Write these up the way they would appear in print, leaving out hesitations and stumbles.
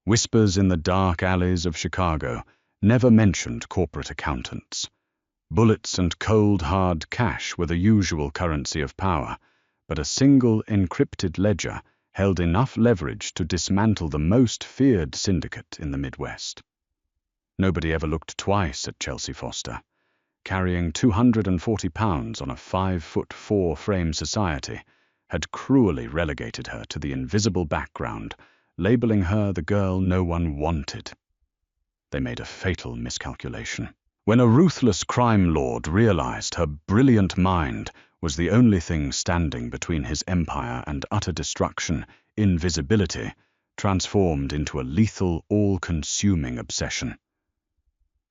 Whispers in the dark alleys of Chicago never mentioned corporate accountants. Bullets and cold, hard cash were the usual currency of power, but a single encrypted ledger held enough leverage to dismantle the most feared syndicate in the Midwest. Nobody ever looked twice at Chelsea Foster. Carrying 240 pounds on a 5'4" frame society had cruelly relegated her to the invisible background, labeling her the girl no one wanted. They made a fatal miscalculation. When a ruthless crime lord realized her brilliant mind was the only thing standing between his empire and utter destruction, invisibility transformed into a lethal, all-consuming obsession.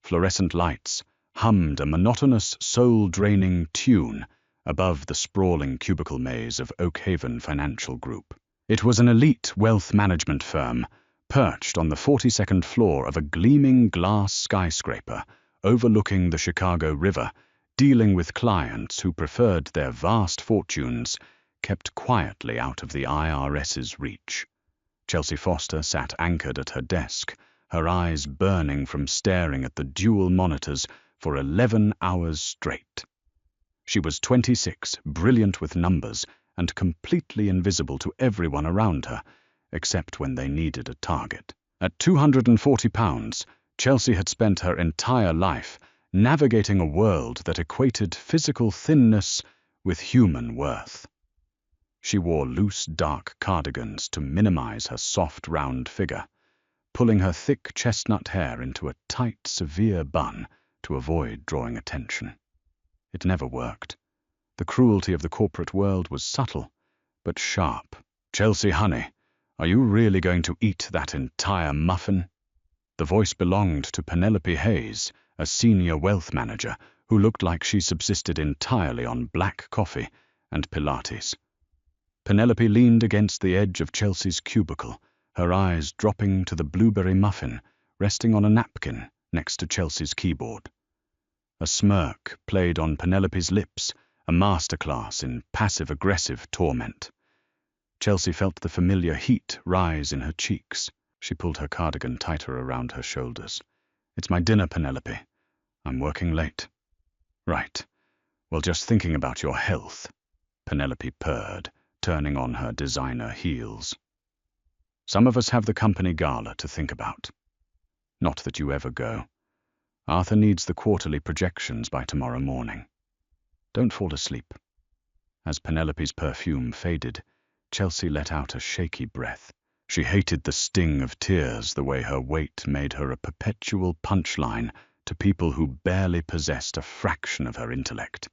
Fluorescent lights hummed a monotonous, soul-draining tune above the sprawling cubicle maze of Oak Haven Financial Group. It was an elite wealth management firm perched on the 42nd floor of a gleaming glass skyscraper overlooking the Chicago River, dealing with clients who preferred their vast fortunes kept quietly out of the IRS's reach. Chelsea Foster sat anchored at her desk, her eyes burning from staring at the dual monitors for 11 hours straight. She was 26, brilliant with numbers, and completely invisible to everyone around her, except when they needed a target. At 240 pounds, Chelsea had spent her entire life navigating a world that equated physical thinness with human worth. She wore loose, dark cardigans to minimize her soft, round figure, pulling her thick chestnut hair into a tight, severe bun to avoid drawing attention. It never worked. The cruelty of the corporate world was subtle, but sharp. "Chelsea, honey, are you really going to eat that entire muffin?" The voice belonged to Penelope Hayes, a senior wealth manager who looked like she subsisted entirely on black coffee and Pilates. Penelope leaned against the edge of Chelsea's cubicle, her eyes dropping to the blueberry muffin resting on a napkin next to Chelsea's keyboard. A smirk played on Penelope's lips, a masterclass in passive-aggressive torment. Chelsea felt the familiar heat rise in her cheeks. She pulled her cardigan tighter around her shoulders. "It's my dinner, Penelope. I'm working late." "Right. Well, just thinking about your health," Penelope purred, turning on her designer heels. "Some of us have the company gala to think about. Not that you ever go. Arthur needs the quarterly projections by tomorrow morning. Don't fall asleep." As Penelope's perfume faded, Chelsea let out a shaky breath. She hated the sting of tears, the way her weight made her a perpetual punchline to people who barely possessed a fraction of her intellect.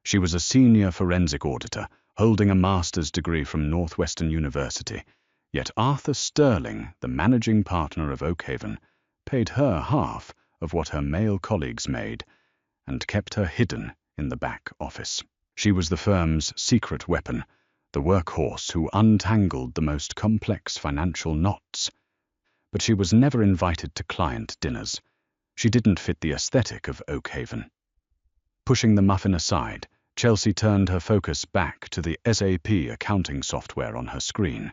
She was a senior forensic auditor, holding a master's degree from Northwestern University, yet Arthur Sterling, the managing partner of Oak Haven, paid her half of what her male colleagues made and kept her hidden in the back office. She was the firm's secret weapon, the workhorse who untangled the most complex financial knots. But she was never invited to client dinners. She didn't fit the aesthetic of Oak Haven. Pushing the muffin aside, Chelsea turned her focus back to the SAP accounting software on her screen.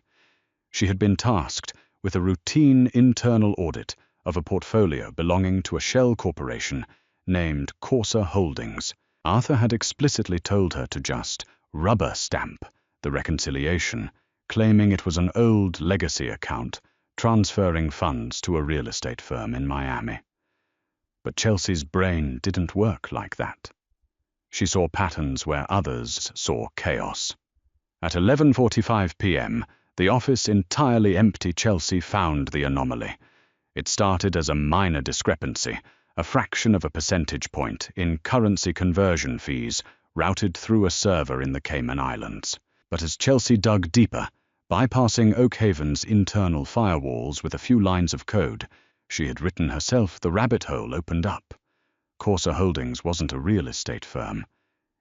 She had been tasked with a routine internal audit of a portfolio belonging to a shell corporation named Corsa Holdings. Arthur had explicitly told her to just rubber stamp the reconciliation, claiming it was an old legacy account transferring funds to a real estate firm in Miami. But Chelsea's brain didn't work like that. She saw patterns where others saw chaos. At 11:45 p.m., the office entirely empty Chelsea found the anomaly. It started as a minor discrepancy, a fraction of a percentage point in currency conversion fees routed through a server in the Cayman Islands. But as Chelsea dug deeper, bypassing Oak Haven's internal firewalls with a few lines of code she had written herself, the rabbit hole opened up. Corsa Holdings wasn't a real estate firm.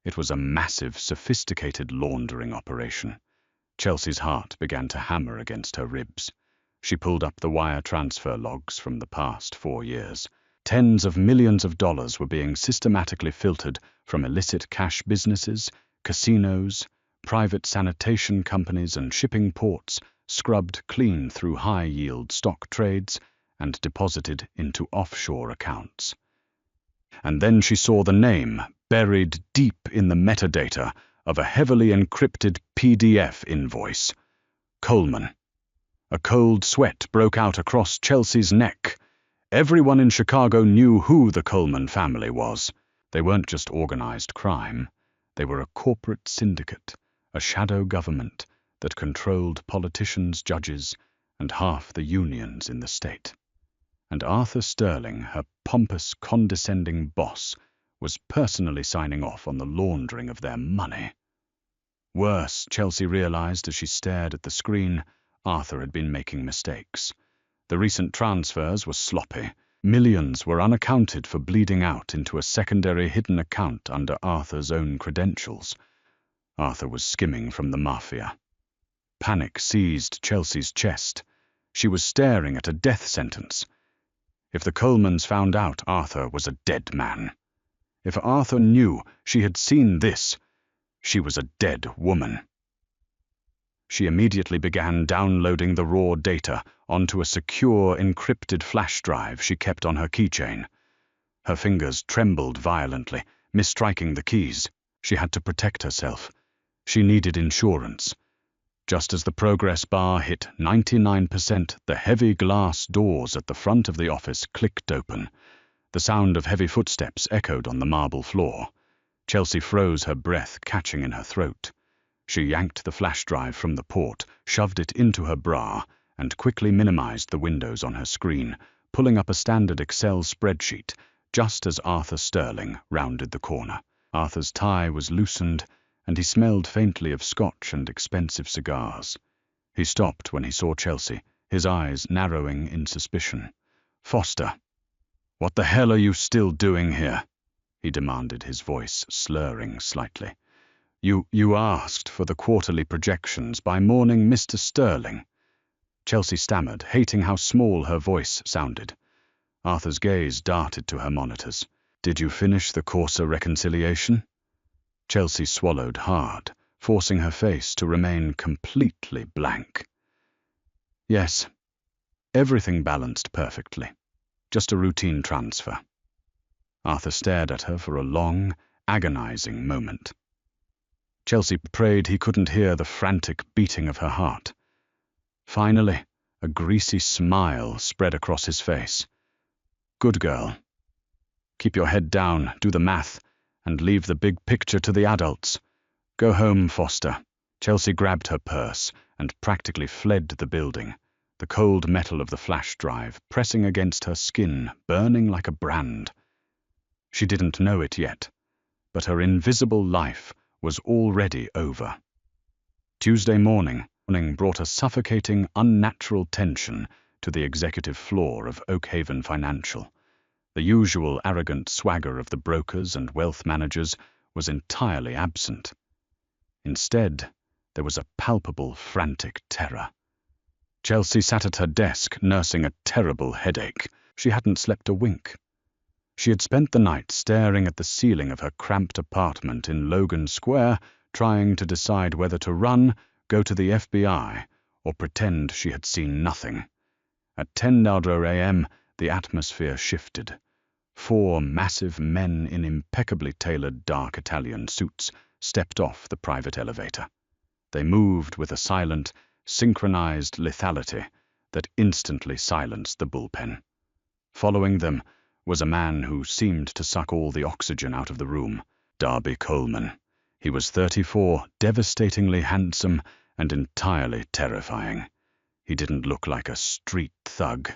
It was a massive, sophisticated laundering operation. Chelsea's heart began to hammer against her ribs. She pulled up the wire transfer logs from the past 4 years. Tens of millions of dollars were being systematically filtered from illicit cash businesses, casinos, private sanitation companies and shipping ports scrubbed clean through high-yield stock trades and deposited into offshore accounts. And then she saw the name buried deep in the metadata of a heavily encrypted PDF invoice. Coleman. A cold sweat broke out across Chelsea's neck. Everyone in Chicago knew who the Coleman family was. They weren't just organized crime. They were a corporate syndicate, a shadow government that controlled politicians, judges, and half the unions in the state. And Arthur Sterling, her pompous, condescending boss, was personally signing off on the laundering of their money. Worse, Chelsea realized as she stared at the screen, Arthur had been making mistakes. The recent transfers were sloppy. Millions were unaccounted for bleeding out into a secondary hidden account under Arthur's own credentials. Arthur was skimming from the Mafia. Panic seized Chelsea's chest. She was staring at a death sentence. If the Colemans found out Arthur was a dead man. If Arthur knew she had seen this, she was a dead woman. She immediately began downloading the raw data onto a secure, encrypted flash drive she kept on her keychain. Her fingers trembled violently, misstriking the keys. She had to protect herself. She needed insurance. Just as the progress bar hit 99%, the heavy glass doors at the front of the office clicked open. The sound of heavy footsteps echoed on the marble floor. Chelsea froze, her breath catching in her throat. She yanked the flash drive from the port, shoved it into her bra, and quickly minimized the windows on her screen, pulling up a standard Excel spreadsheet, just as Arthur Sterling rounded the corner. Arthur's tie was loosened, and he smelled faintly of scotch and expensive cigars. He stopped when he saw Chelsea, his eyes narrowing in suspicion. "Foster, what the hell are you still doing here?" he demanded, his voice slurring slightly. You asked for the quarterly projections by morning, Mr. Sterling." Chelsea stammered, hating how small her voice sounded. Arthur's gaze darted to her monitors. "Did you finish the Corsa reconciliation?" Chelsea swallowed hard, forcing her face to remain completely blank. "Yes, everything balanced perfectly. Just a routine transfer." Arthur stared at her for a long, agonizing moment. Chelsea prayed he couldn't hear the frantic beating of her heart. Finally, a greasy smile spread across his face. "Good girl. Keep your head down, do the math, and leave the big picture to the adults. Go home, Foster." Chelsea grabbed her purse and practically fled the building, the cold metal of the flash drive pressing against her skin, burning like a brand. She didn't know it yet, but her invisible life was already over. Tuesday morning brought a suffocating, unnatural tension to the executive floor of Oakhaven Financial. The usual arrogant swagger of the brokers and wealth managers was entirely absent. Instead, there was a palpable, frantic terror. Chelsea sat at her desk, nursing a terrible headache. She hadn't slept a wink. She had spent the night staring at the ceiling of her cramped apartment in Logan Square, trying to decide whether to run, go to the FBI, or pretend she had seen nothing. At 10:00 a.m., the atmosphere shifted. 4 massive men in impeccably tailored dark Italian suits stepped off the private elevator. They moved with a silent, synchronized lethality that instantly silenced the bullpen. Following them was a man who seemed to suck all the oxygen out of the room, Darby Coleman. He was 34, devastatingly handsome, and entirely terrifying. He didn't look like a street thug.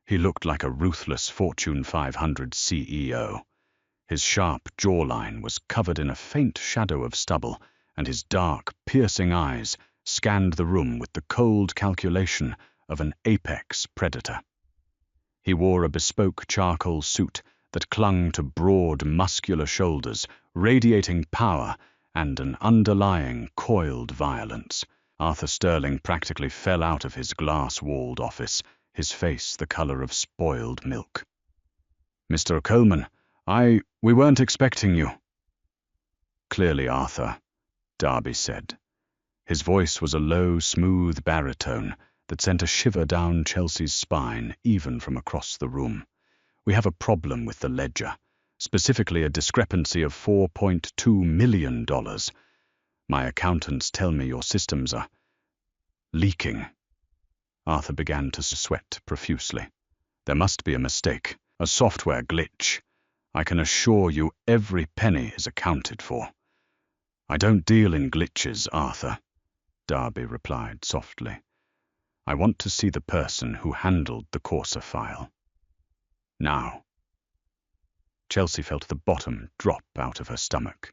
He looked like a ruthless Fortune 500 CEO. His sharp jawline was covered in a faint shadow of stubble, and his dark, piercing eyes scanned the room with the cold calculation of an apex predator. He wore a bespoke charcoal suit that clung to broad, muscular shoulders, radiating power and an underlying, coiled violence. Arthur Sterling practically fell out of his glass-walled office, his face the color of spoiled milk. "Mr. Coleman, we weren't expecting you." "Clearly, Arthur," Darby said, His voice was a low, smooth baritone that sent a shiver down Chelsea's spine, even from across the room. "We have a problem with the ledger, specifically a discrepancy of $4.2 million. My accountants tell me your systems are leaking." Arthur began to sweat profusely. "There must be a mistake, a software glitch. I can assure you every penny is accounted for." "I don't deal in glitches, Arthur," Darby replied softly. "I want to see the person who handled the Corsa file. Now." Chelsea felt the bottom drop out of her stomach.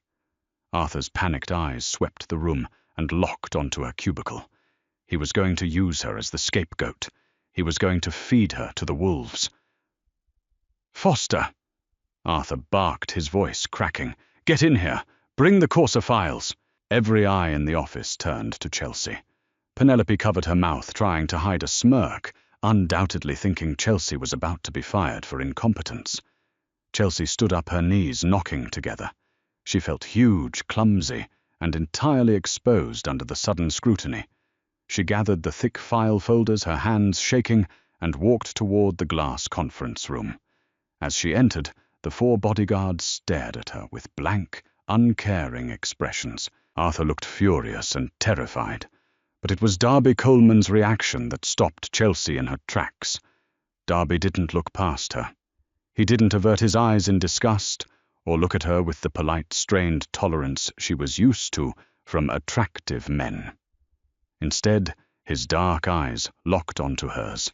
Arthur's panicked eyes swept the room and locked onto her cubicle. He was going to use her as the scapegoat. He was going to feed her to the wolves. "Foster!" Arthur barked, his voice cracking. "Get in here! Bring the Corsa files!" Every eye in the office turned to Chelsea. Penelope covered her mouth, trying to hide a smirk, undoubtedly thinking Chelsea was about to be fired for incompetence. Chelsea stood up, her knees knocking together. She felt huge, clumsy, and entirely exposed under the sudden scrutiny. She gathered the thick file folders, her hands shaking, and walked toward the glass conference room. As she entered, the 4 bodyguards stared at her with blank, uncaring expressions. Arthur looked furious and terrified, but it was Darby Coleman's reaction that stopped Chelsea in her tracks. Darby didn't look past her. He didn't avert his eyes in disgust or look at her with the polite, strained tolerance she was used to from attractive men. Instead, his dark eyes locked onto hers,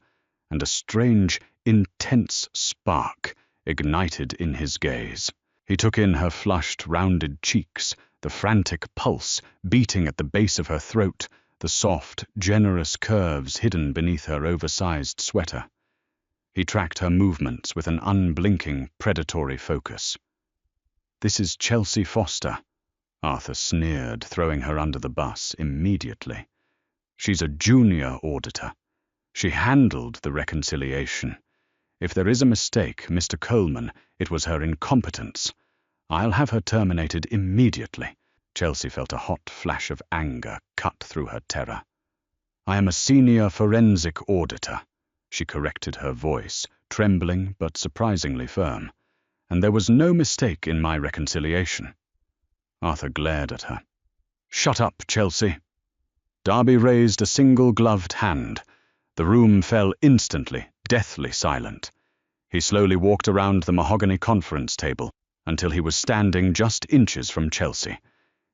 and a strange, intense spark ignited in his gaze. He took in her flushed, rounded cheeks, the frantic pulse beating at the base of her throat, the soft, generous curves hidden beneath her oversized sweater. He tracked her movements with an unblinking, predatory focus. "This is Chelsea Foster," Arthur sneered, throwing her under the bus immediately. "She's a junior auditor. She handled the reconciliation. If there is a mistake, Mr. Coleman, it was her incompetence. I'll have her terminated immediately." Chelsea felt a hot flash of anger cut through her terror. "I am a senior forensic auditor," she corrected, her voice trembling but surprisingly firm. "And there was no mistake in my reconciliation." Arthur glared at her. "Shut up, Chelsea." Darby raised a single-gloved hand. The room fell instantly, deathly silent. He slowly walked around the mahogany conference table until he was standing just inches from Chelsea.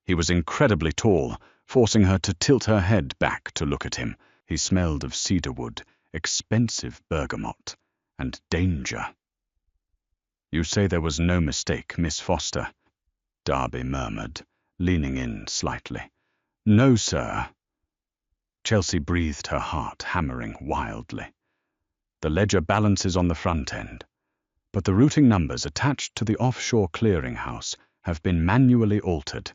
He was incredibly tall, forcing her to tilt her head back to look at him. He smelled of cedarwood, expensive bergamot, and danger. "You say there was no mistake, Miss Foster," Darby murmured, leaning in slightly. "No, sir." Chelsea breathed, her heart hammering wildly. "The ledger balances on the front end, but the routing numbers attached to the offshore clearinghouse have been manually altered.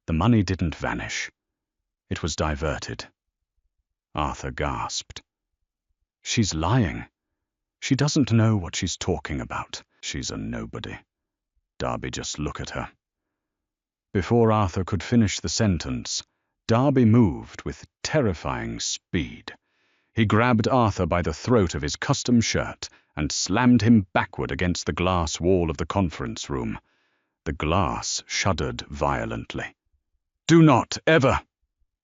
The money didn't vanish. It was diverted." Arthur gasped. "She's lying. She doesn't know what she's talking about. She's a nobody." Darby just looked at her. Before Arthur could finish the sentence, Darby moved with terrifying speed. He grabbed Arthur by the throat of his custom shirt and slammed him backward against the glass wall of the conference room. The glass shuddered violently. "Do not ever,"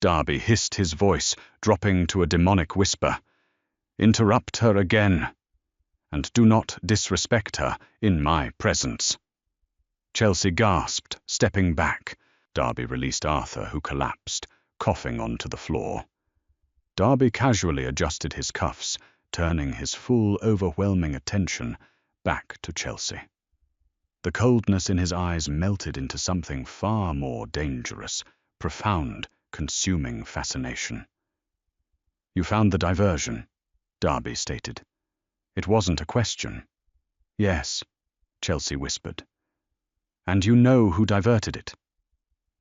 Darby hissed, his voice dropping to a demonic whisper, "interrupt her again. And do not disrespect her in my presence." Chelsea gasped, stepping back. Darby released Arthur, who collapsed, coughing onto the floor. Darby casually adjusted his cuffs, turning his full, overwhelming attention back to Chelsea. The coldness in his eyes melted into something far more dangerous, profound, consuming fascination. "You found the diversion," Darby stated. It wasn't a question. "Yes," Chelsea whispered. "And you know who diverted it?"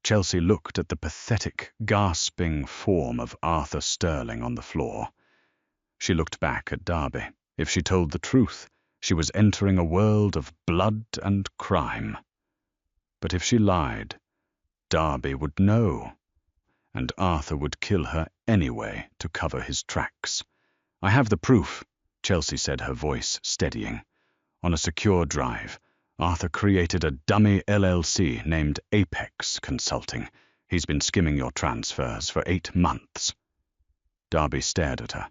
Chelsea looked at the pathetic, gasping form of Arthur Sterling on the floor. She looked back at Darby. If she told the truth, she was entering a world of blood and crime. But if she lied, Darby would know, and Arthur would kill her anyway to cover his tracks. "I have the proof," Chelsea said, her voice steadying. "On a secure drive, Arthur created a dummy LLC named Apex Consulting. He's been skimming your transfers for 8 months. Darby stared at her.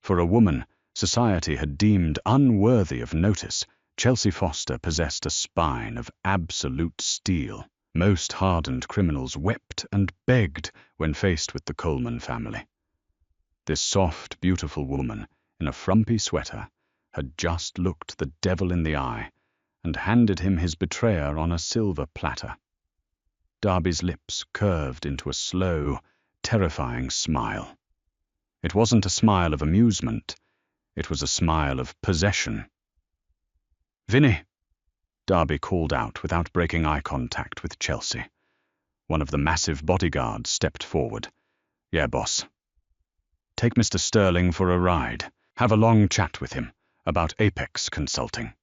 For a woman society had deemed unworthy of notice, Chelsea Foster possessed a spine of absolute steel. Most hardened criminals wept and begged when faced with the Coleman family. This soft, beautiful woman, in a frumpy sweater, had just looked the devil in the eye and handed him his betrayer on a silver platter. Darby's lips curved into a slow, terrifying smile. It wasn't a smile of amusement. It was a smile of possession. "Vinny!" Darby called out without breaking eye contact with Chelsea. One of the massive bodyguards stepped forward. "Yeah, boss." "Take Mr. Sterling for a ride. Have a long chat with him about Apex Consulting."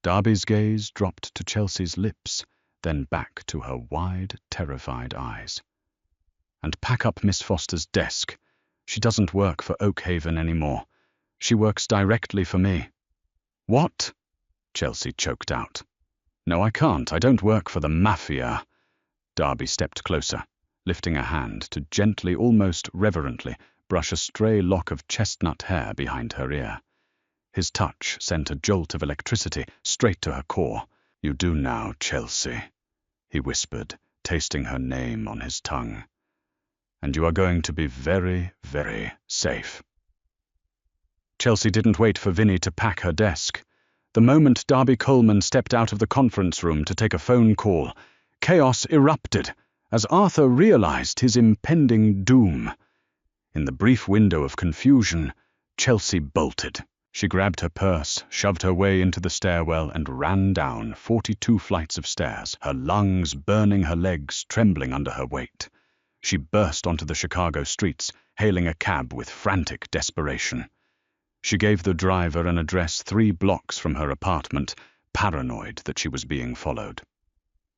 Darby's gaze dropped to Chelsea's lips, then back to her wide, terrified eyes. "And pack up Miss Foster's desk. She doesn't work for Oakhaven anymore. She works directly for me." "What?" Chelsea choked out. "No, I can't. I don't work for the Mafia." Darby stepped closer, lifting a hand to gently, almost reverently, brush a stray lock of chestnut hair behind her ear. His touch sent a jolt of electricity straight to her core. "You do now, Chelsea," he whispered, tasting her name on his tongue. "And you are going to be very, very safe." Chelsea didn't wait for Vinny to pack her desk. The moment Darby Coleman stepped out of the conference room to take a phone call, chaos erupted as Arthur realized his impending doom. In the brief window of confusion, Chelsea bolted. She grabbed her purse, shoved her way into the stairwell, and ran down 42 flights of stairs, her lungs burning, her legs trembling under her weight. She burst onto the Chicago streets, hailing a cab with frantic desperation. She gave the driver an address 3 blocks from her apartment, paranoid that she was being followed.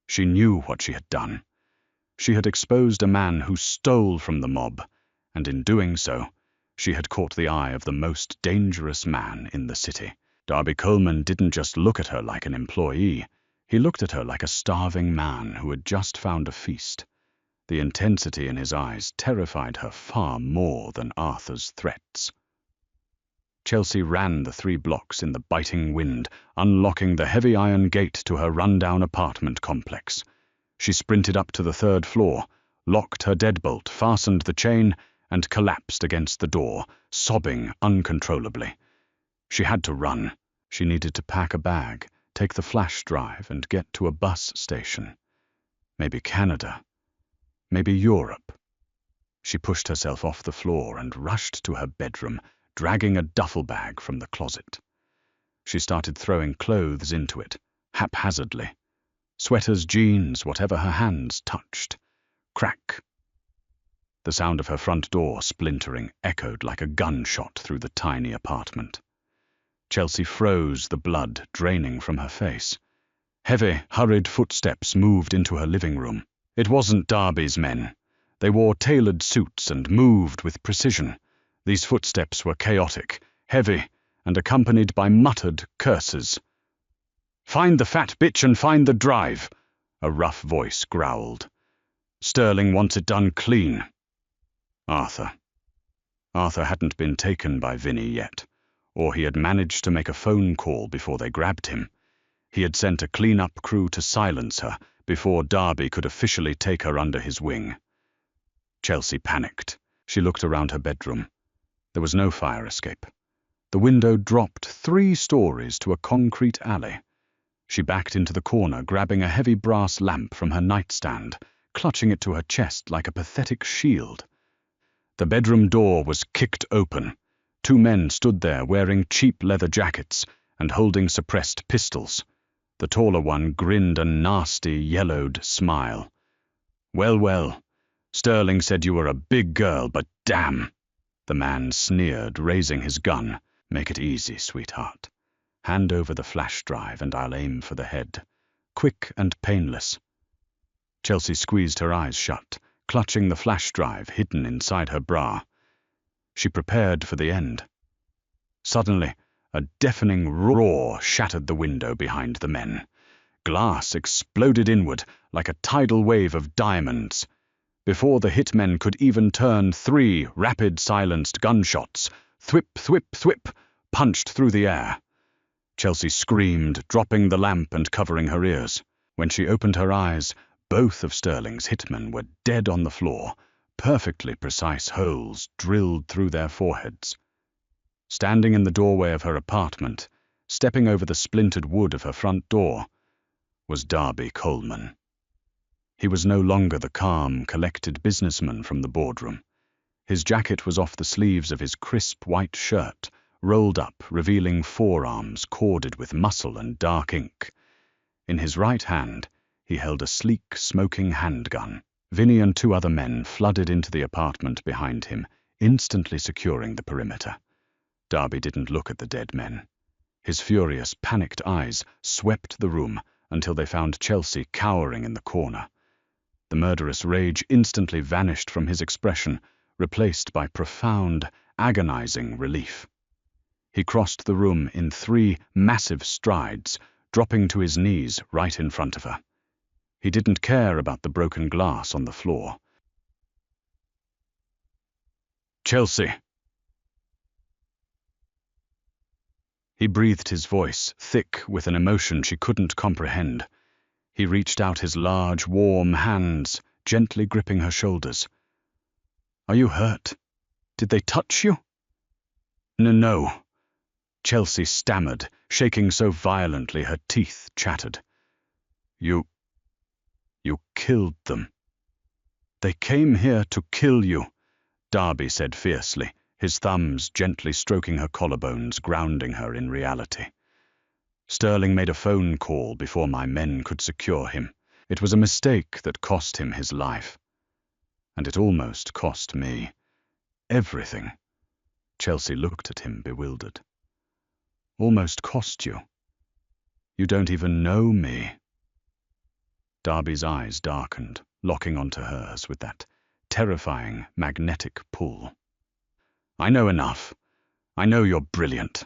She knew what she had done. She had exposed a man who stole from the mob, and in doing so, she had caught the eye of the most dangerous man in the city. Darby Coleman didn't just look at her like an employee. He looked at her like a starving man who had just found a feast. The intensity in his eyes terrified her far more than Arthur's threats. Chelsea ran the 3 blocks in the biting wind, unlocking the heavy iron gate to her rundown apartment complex. She sprinted up to the 3rd floor, locked her deadbolt, fastened the chain, and collapsed against the door, sobbing uncontrollably. She had to run. She needed to pack a bag, take the flash drive, and get to a bus station. Maybe Canada. Maybe Europe. She pushed herself off the floor and rushed to her bedroom, dragging a duffel bag from the closet. She started throwing clothes into it, haphazardly. Sweaters, jeans, whatever her hands touched. Crack. The sound of her front door splintering echoed like a gunshot through the tiny apartment. Chelsea froze, the blood draining from her face. Heavy, hurried footsteps moved into her living room. It wasn't Darby's men. They wore tailored suits and moved with precision. These footsteps were chaotic, heavy, and accompanied by muttered curses. "Find the fat bitch and find the drive," a rough voice growled. "Sterling wants it done clean." Arthur. Arthur hadn't been taken by Vinny yet, or he had managed to make a phone call before they grabbed him. He had sent a clean-up crew to silence her before Darby could officially take her under his wing. Chelsea panicked. She looked around her bedroom. There was no fire escape. The window dropped 3 stories to a concrete alley. She backed into the corner, grabbing a heavy brass lamp from her nightstand, clutching it to her chest like a pathetic shield. The bedroom door was kicked open. 2 men stood there wearing cheap leather jackets and holding suppressed pistols. The taller one grinned a nasty, yellowed smile. "Well, well, Sterling said you were a big girl, but damn," the man sneered, raising his gun. "Make it easy, sweetheart. Hand over the flash drive and I'll aim for the head. Quick and painless." Chelsea squeezed her eyes shut, clutching the flash drive hidden inside her bra. She prepared for the end. Suddenly, a deafening roar shattered the window behind the men. Glass exploded inward like a tidal wave of diamonds. Before the hitmen could even turn, 3 rapid silenced gunshots, thwip, thwip, thwip, punched through the air. Chelsea screamed, dropping the lamp and covering her ears. When she opened her eyes, both of Sterling's hitmen were dead on the floor, perfectly precise holes drilled through their foreheads. Standing in the doorway of her apartment, stepping over the splintered wood of her front door, was Darby Coleman. He was no longer the calm, collected businessman from the boardroom. His jacket was off the sleeves of his crisp white shirt, rolled up, revealing forearms corded with muscle and dark ink. In his right hand, he held a sleek, smoking handgun. Vinny and 2 other men flooded into the apartment behind him, instantly securing the perimeter. Darby didn't look at the dead men. His furious, panicked eyes swept the room until they found Chelsea cowering in the corner. The murderous rage instantly vanished from his expression, replaced by profound, agonizing relief. He crossed the room in 3 massive strides, dropping to his knees right in front of her. He didn't care about the broken glass on the floor. "Chelsea!" He breathed his voice, thick with an emotion she couldn't comprehend. He reached out his large, warm hands, gently gripping her shoulders. "Are you hurt? Did they touch you?" No. Chelsea stammered, shaking so violently her teeth chattered. You killed them. They came here to kill you," Darby said fiercely, his thumbs gently stroking her collarbones, grounding her in reality. "Sterling made a phone call before my men could secure him. It was a mistake that cost him his life. And it almost cost me everything." Chelsea looked at him, bewildered. "Almost cost you? You don't even know me." Darby's eyes darkened, locking onto hers with that terrifying magnetic pull. "I know enough. I know you're brilliant.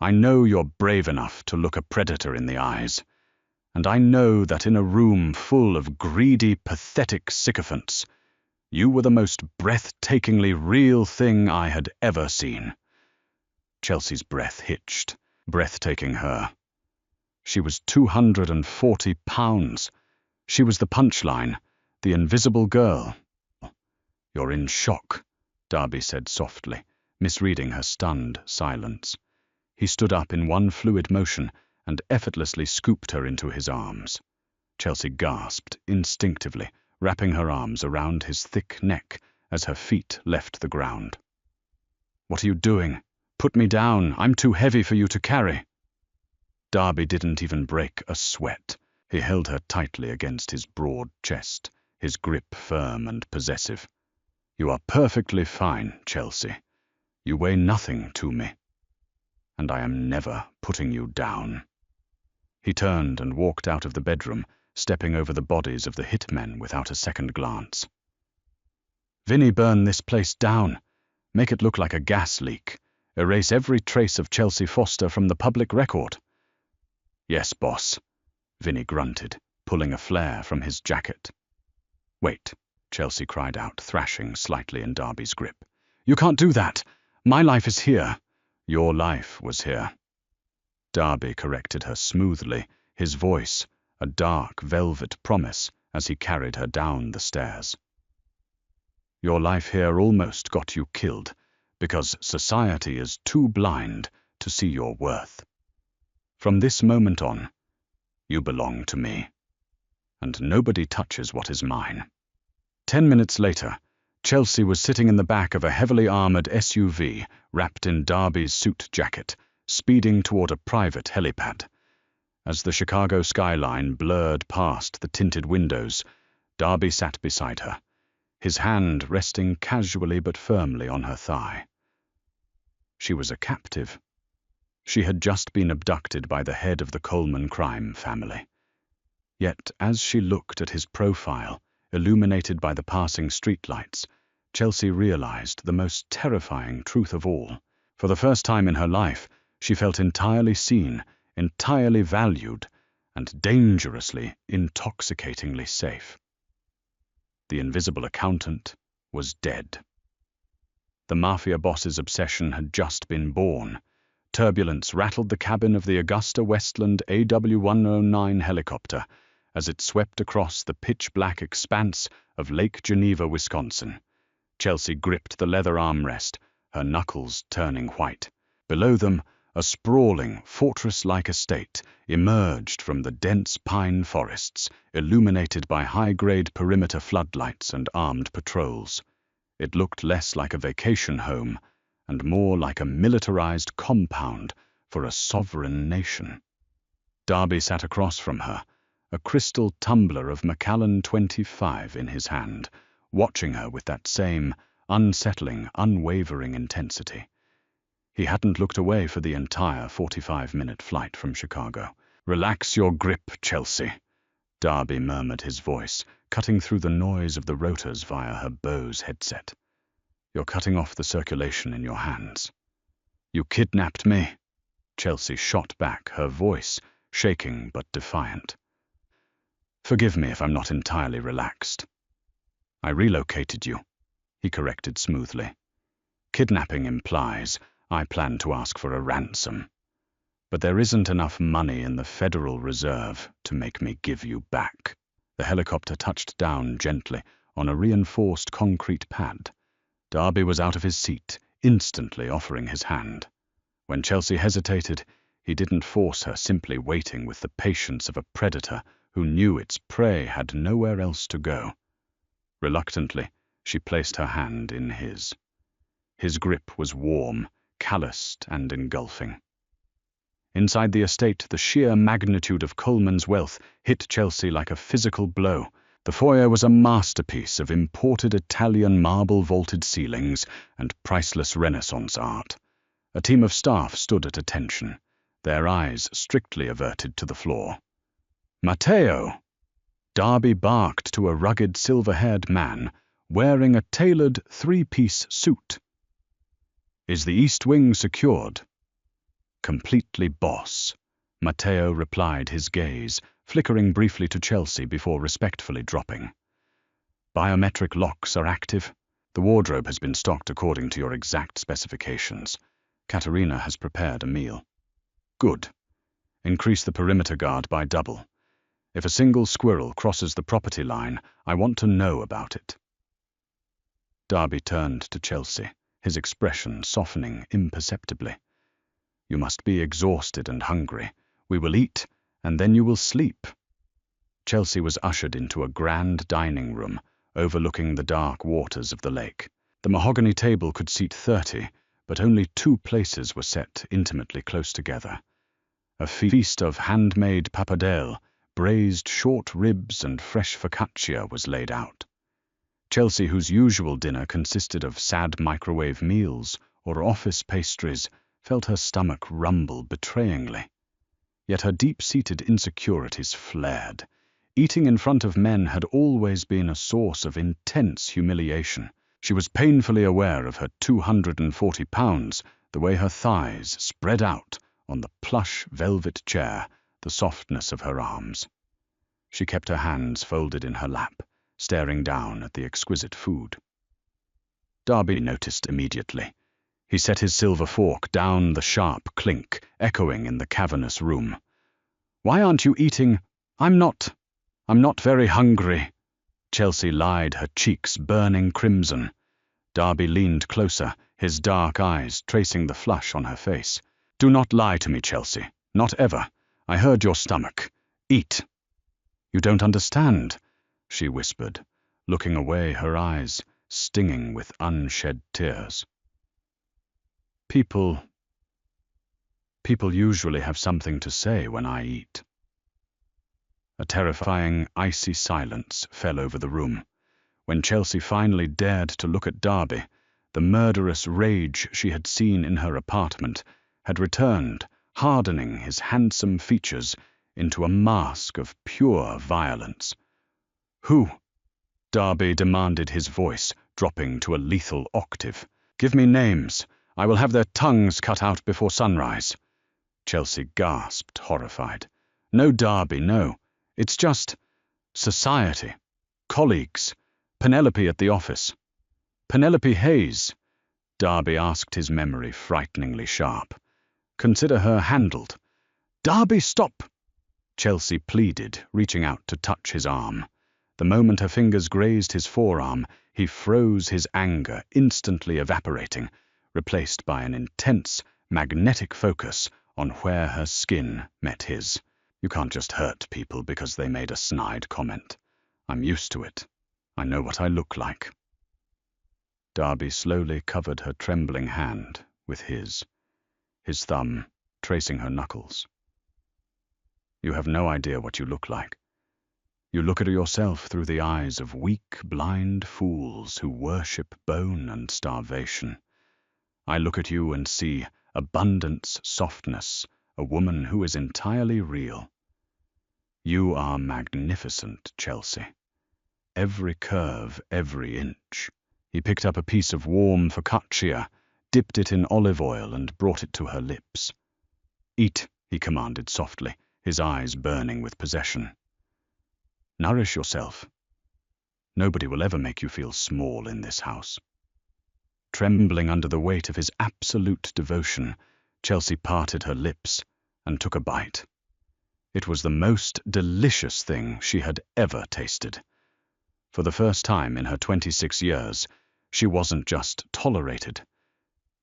I know you're brave enough to look a predator in the eyes. And I know that in a room full of greedy, pathetic sycophants, you were the most breathtakingly real thing I had ever seen." Chelsea's breath hitched, breathtaking her. She was 240 pounds. She was the punchline, the invisible girl. "You're in shock," Darby said softly, misreading her stunned silence. He stood up in one fluid motion and effortlessly scooped her into his arms. Chelsea gasped instinctively, wrapping her arms around his thick neck as her feet left the ground. "What are you doing? Put me down. I'm too heavy for you to carry." Darby didn't even break a sweat. He held her tightly against his broad chest, his grip firm and possessive. "You are perfectly fine, Chelsea. You weigh nothing to me. And I am never putting you down." He turned and walked out of the bedroom, stepping over the bodies of the hitmen without a second glance. "Vinny, burn this place down. Make it look like a gas leak. Erase every trace of Chelsea Foster from the public record." "Yes, boss," Vinny grunted, pulling a flare from his jacket. "Wait," Chelsea cried out, thrashing slightly in Darby's grip. "You can't do that. My life is here." "Your life was here." Darby corrected her smoothly, his voice a dark velvet promise as he carried her down the stairs. "Your life here almost got you killed, because society is too blind to see your worth. From this moment on, you belong to me, and nobody touches what is mine." 10 minutes later, Chelsea was sitting in the back of a heavily armored SUV wrapped in Darby's suit jacket, speeding toward a private helipad. As the Chicago skyline blurred past the tinted windows, Darby sat beside her, his hand resting casually but firmly on her thigh. She was a captive. She had just been abducted by the head of the Coleman crime family. Yet as she looked at his profile, illuminated by the passing streetlights, Chelsea realized the most terrifying truth of all. For the first time in her life, she felt entirely seen, entirely valued, and dangerously, intoxicatingly safe. The invisible accountant was dead. The Mafia boss's obsession had just been born. Turbulence rattled the cabin of the Augusta Westland AW-109 helicopter as it swept across the pitch-black expanse of Lake Geneva, Wisconsin. Chelsea gripped the leather armrest, her knuckles turning white. Below them, a sprawling, fortress-like estate emerged from the dense pine forests, illuminated by high-grade perimeter floodlights and armed patrols. It looked less like a vacation home and more like a militarized compound for a sovereign nation. Darby sat across from her, a crystal tumbler of Macallan 25 in his hand, watching her with that same unsettling, unwavering intensity. He hadn't looked away for the entire 45-minute flight from Chicago. "Relax your grip, Chelsea," Darby murmured, his voice cutting through the noise of the rotors via her Bose headset. "You're cutting off the circulation in your hands." "You kidnapped me," Chelsea shot back, her voice shaking but defiant. "Forgive me if I'm not entirely relaxed." "I relocated you," he corrected smoothly. "Kidnapping implies I plan to ask for a ransom. But there isn't enough money in the Federal Reserve to make me give you back." The helicopter touched down gently on a reinforced concrete pad. Darby was out of his seat, instantly offering his hand. When Chelsea hesitated, he didn't force her, simply waiting with the patience of a predator who knew its prey had nowhere else to go. Reluctantly, she placed her hand in his. His grip was warm, calloused, and engulfing. Inside the estate, the sheer magnitude of Coleman's wealth hit Chelsea like a physical blow. The foyer was a masterpiece of imported Italian marble-vaulted ceilings and priceless Renaissance art. A team of staff stood at attention, their eyes strictly averted to the floor. "Matteo!" Darby barked to a rugged, silver-haired man wearing a tailored three-piece suit. "Is the East Wing secured?" "Completely, boss," Matteo replied, his gaze flickering briefly to Chelsea before respectfully dropping. "Biometric locks are active. The wardrobe has been stocked according to your exact specifications. Katerina has prepared a meal." "Good. Increase the perimeter guard by double. If a single squirrel crosses the property line, I want to know about it." Darby turned to Chelsea, his expression softening imperceptibly. "You must be exhausted and hungry. We will eat, and then you will sleep." Chelsea was ushered into a grand dining room overlooking the dark waters of the lake. The mahogany table could seat 30, but only 2 places were set intimately close together. A feast of handmade pappardelle, braised short ribs, and fresh focaccia was laid out. Chelsea, whose usual dinner consisted of sad microwave meals or office pastries, felt her stomach rumble betrayingly. Yet her deep-seated insecurities flared. Eating in front of men had always been a source of intense humiliation. She was painfully aware of her 240 pounds, the way her thighs spread out on the plush velvet chair, the softness of her arms. She kept her hands folded in her lap, staring down at the exquisite food. Darby noticed immediately. He set his silver fork down, the sharp clink echoing in the cavernous room. "Why aren't you eating?" I'm not very hungry," Chelsea lied, her cheeks burning crimson. Darby leaned closer, his dark eyes tracing the flush on her face. "Do not lie to me, Chelsea. Not ever. I heard your stomach. Eat." "You don't understand," she whispered, looking away, her eyes stinging with unshed tears. People usually have something to say when I eat." A terrifying, icy silence fell over the room. When Chelsea finally dared to look at Darby, the murderous rage she had seen in her apartment had returned, hardening his handsome features into a mask of pure violence. "Who?" Darby demanded, his voice dropping to a lethal octave. "Give me names. I will have their tongues cut out before sunrise." Chelsea gasped, horrified. "No, Darby, no. It's just society. Colleagues. Penelope at the office." "Penelope Hayes?" Darby asked, his memory frighteningly sharp. "Consider her handled." "Darby, stop!" Chelsea pleaded, reaching out to touch his arm. The moment her fingers grazed his forearm, he froze, his anger instantly evaporating, replaced by an intense, magnetic focus on where her skin met his. "You can't just hurt people because they made a snide comment. I'm used to it. I know what I look like." Darby slowly covered her trembling hand with his thumb tracing her knuckles. "You have no idea what you look like. You look at yourself through the eyes of weak, blind fools who worship bone and starvation. I look at you and see abundance, softness, a woman who is entirely real. You are magnificent, Chelsea. Every curve, every inch." He picked up a piece of warm focaccia, dipped it in olive oil, and brought it to her lips. "Eat," he commanded softly, his eyes burning with possession. "Nourish yourself. Nobody will ever make you feel small in this house." Trembling under the weight of his absolute devotion, Chelsea parted her lips and took a bite. It was the most delicious thing she had ever tasted. For the first time in her 26 years, she wasn't just tolerated.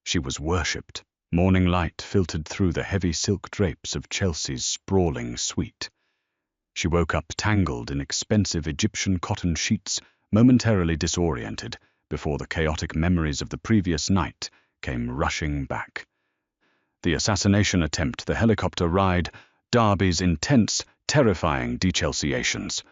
She was worshipped. Morning light filtered through the heavy silk drapes of Chelsea's sprawling suite. She woke up tangled in expensive Egyptian cotton sheets, momentarily disoriented, before the chaotic memories of the previous night came rushing back. The assassination attempt, the helicopter ride, Darby's intense, terrifying dechelseations.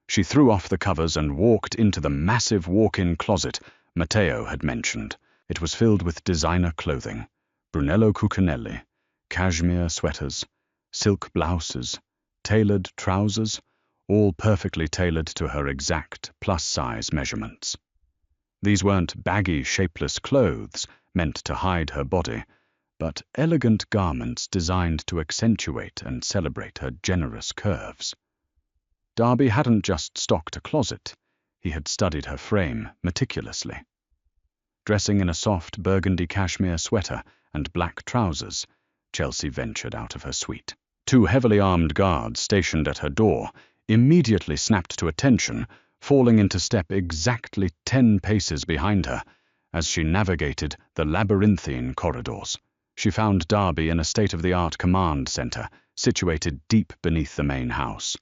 She threw off the covers and walked into the massive walk-in closet Matteo had mentioned. It was filled with designer clothing, Brunello Cucinelli, cashmere sweaters, silk blouses, tailored trousers, all perfectly tailored to her exact plus-size measurements. These weren't baggy, shapeless clothes meant to hide her body, but elegant garments designed to accentuate and celebrate her generous curves. Darby hadn't just stocked a closet, he had studied her frame meticulously. Dressing in a soft burgundy cashmere sweater and black trousers, Chelsea ventured out of her suite. 2 heavily armed guards stationed at her door immediately snapped to attention, falling into step exactly 10 paces behind her as she navigated the labyrinthine corridors. She found Darby in a state-of-the-art command center situated deep beneath the main house.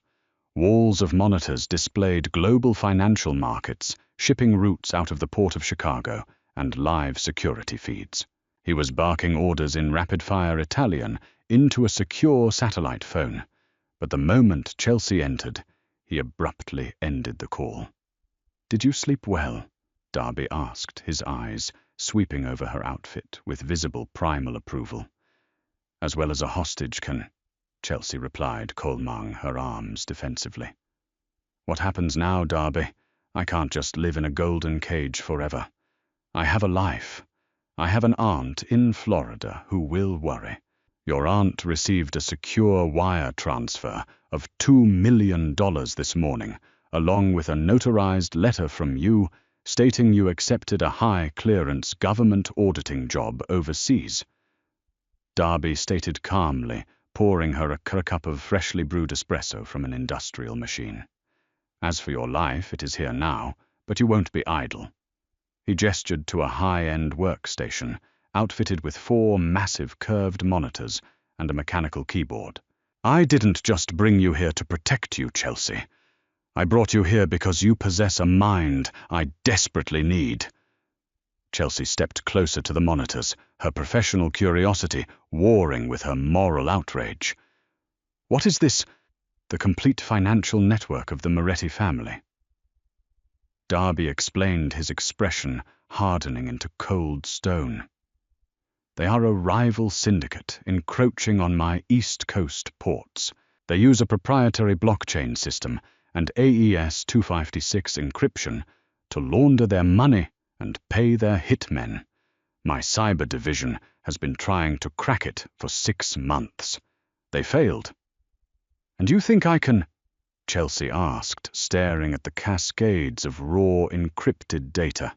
Walls of monitors displayed global financial markets, shipping routes out of the port of Chicago, and live security feeds. He was barking orders in rapid-fire Italian into a secure satellite phone, but the moment Chelsea entered, he abruptly ended the call. "Did you sleep well?" Darby asked, his eyes sweeping over her outfit with visible primal approval. "As well as a hostage can," Chelsea replied, colmang her arms defensively. "What happens now, Darby? I can't just live in a golden cage forever. I have a life. I have an aunt in Florida who will worry. Your aunt received a secure wire transfer of $2 million this morning, along with a notarized letter from you stating you accepted a high-clearance government auditing job overseas." Darby stated calmly, pouring her a cup of freshly brewed espresso from an industrial machine. "As for your life, it is here now, but you won't be idle." He gestured to a high-end workstation, outfitted with 4 massive curved monitors and a mechanical keyboard. "I didn't just bring you here to protect you, Chelsea. I brought you here because you possess a mind I desperately need." Chelsea stepped closer to the monitors, her professional curiosity warring with her moral outrage. "What is this?" "The complete financial network of the Moretti family." Darby explained, his expression hardening into cold stone. "They are a rival syndicate encroaching on my East Coast ports. They use a proprietary blockchain system and AES 256 encryption to launder their money and pay their hitmen. My cyber division has been trying to crack it for 6 months. They failed. And you think I can? Chelsea asked, staring at the cascades of raw, encrypted data.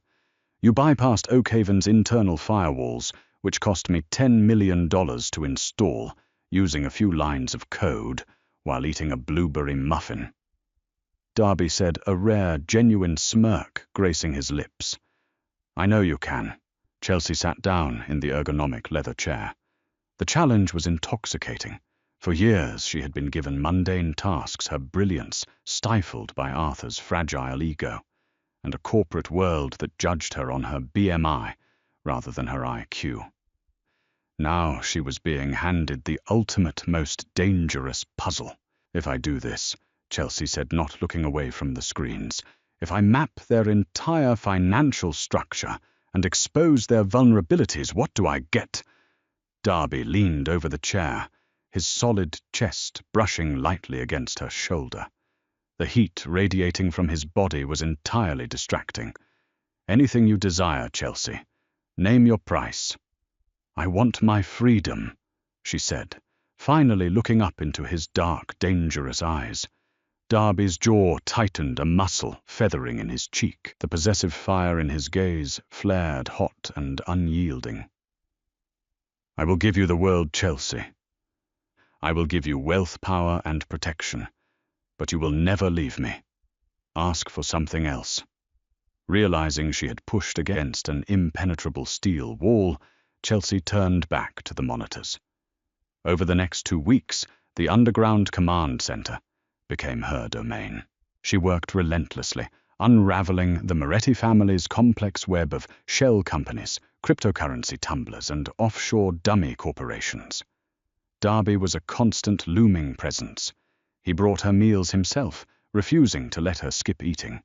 You bypassed Oakhaven's internal firewalls, which cost me $10 million to install, using a few lines of code, while eating a blueberry muffin. Darby said, a rare, genuine smirk gracing his lips. I know you can. Chelsea sat down in the ergonomic leather chair. The challenge was intoxicating. For years she had been given mundane tasks, her brilliance stifled by Arthur's fragile ego, and a corporate world that judged her on her BMI rather than her IQ. Now she was being handed the ultimate, most dangerous puzzle. If I do this, Chelsea said, not looking away from the screens, if I map their entire financial structure and expose their vulnerabilities, what do I get? Darby leaned over the chair, his solid chest brushing lightly against her shoulder. The heat radiating from his body was entirely distracting. Anything you desire, Chelsea. Name your price. I want my freedom, she said, finally looking up into his dark, dangerous eyes. Darby's jaw tightened, a muscle feathering in his cheek. The possessive fire in his gaze flared hot and unyielding. I will give you the world, Chelsea. I will give you wealth, power, and protection, but you will never leave me. Ask for something else. Realizing she had pushed against an impenetrable steel wall, Chelsea turned back to the monitors. Over the next 2 weeks, the underground command center became her domain. She worked relentlessly, unraveling the Moretti family's complex web of shell companies, cryptocurrency tumblers, and offshore dummy corporations. Darby was a constant looming presence. He brought her meals himself, refusing to let her skip eating.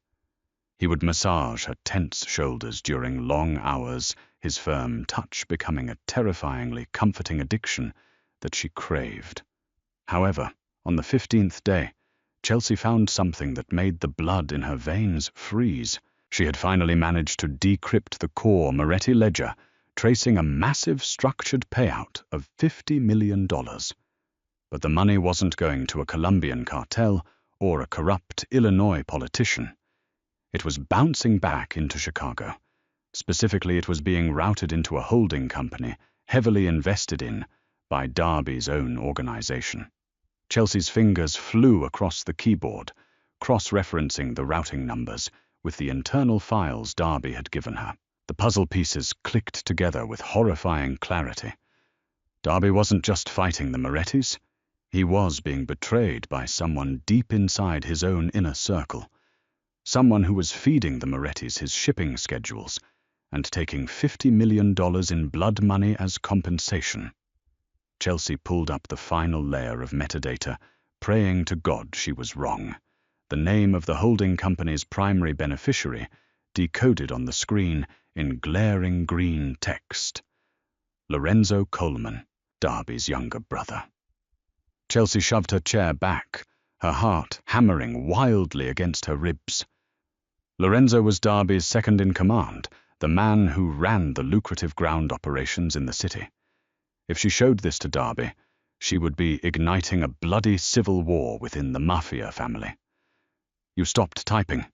He would massage her tense shoulders during long hours, his firm touch becoming a terrifyingly comforting addiction that she craved. However, on the 15th day, Chelsea found something that made the blood in her veins freeze. She had finally managed to decrypt the core Moretti ledger, tracing a massive structured payout of $50 million. But the money wasn't going to a Colombian cartel or a corrupt Illinois politician. It was bouncing back into Chicago. Specifically, it was being routed into a holding company heavily invested in by Darby's own organization. Chelsea's fingers flew across the keyboard, cross-referencing the routing numbers with the internal files Darby had given her. The puzzle pieces clicked together with horrifying clarity. Darby wasn't just fighting the Morettis. He was being betrayed by someone deep inside his own inner circle. Someone who was feeding the Morettis his shipping schedules and taking $50 million in blood money as compensation. Chelsea pulled up the final layer of metadata, praying to God she was wrong. The name of the holding company's primary beneficiary decoded on the screen in glaring green text. Lorenzo Coleman, Darby's younger brother. Chelsea shoved her chair back, her heart hammering wildly against her ribs. Lorenzo was Darby's second-in-command, the man who ran the lucrative ground operations in the city. If she showed this to Darby, she would be igniting a bloody civil war within the Mafia family. You stopped typing.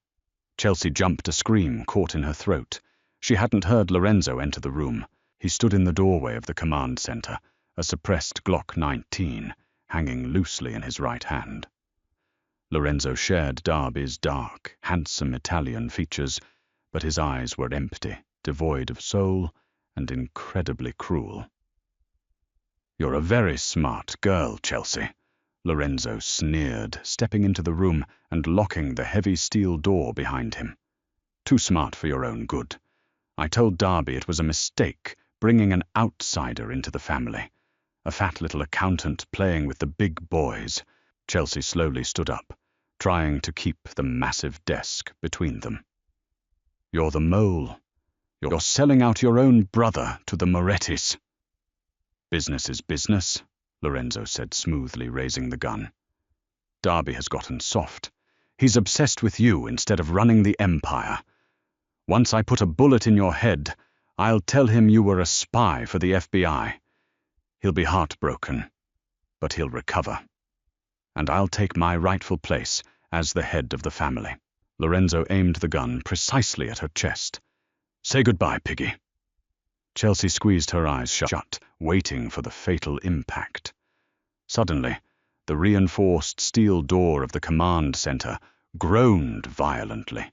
Chelsea jumped, a scream caught in her throat. She hadn't heard Lorenzo enter the room. He stood in the doorway of the command center, a suppressed Glock 19 hanging loosely in his right hand. Lorenzo shared Darby's dark, handsome Italian features, but his eyes were empty, devoid of soul, and incredibly cruel. You're a very smart girl, Chelsea, Lorenzo sneered, stepping into the room and locking the heavy steel door behind him. Too smart for your own good. I told Darby it was a mistake bringing an outsider into the family. A fat little accountant playing with the big boys. Chelsea slowly stood up, trying to keep the massive desk between them. You're the mole. You're selling out your own brother to the Morettis. Business is business, Lorenzo said smoothly, raising the gun. Darby has gotten soft. He's obsessed with you instead of running the empire. Once I put a bullet in your head, I'll tell him you were a spy for the FBI. He'll be heartbroken, but he'll recover. And I'll take my rightful place as the head of the family." Lorenzo aimed the gun precisely at her chest. "Say goodbye, Piggy." Chelsea squeezed her eyes shut, waiting for the fatal impact. Suddenly, the reinforced steel door of the command center groaned violently.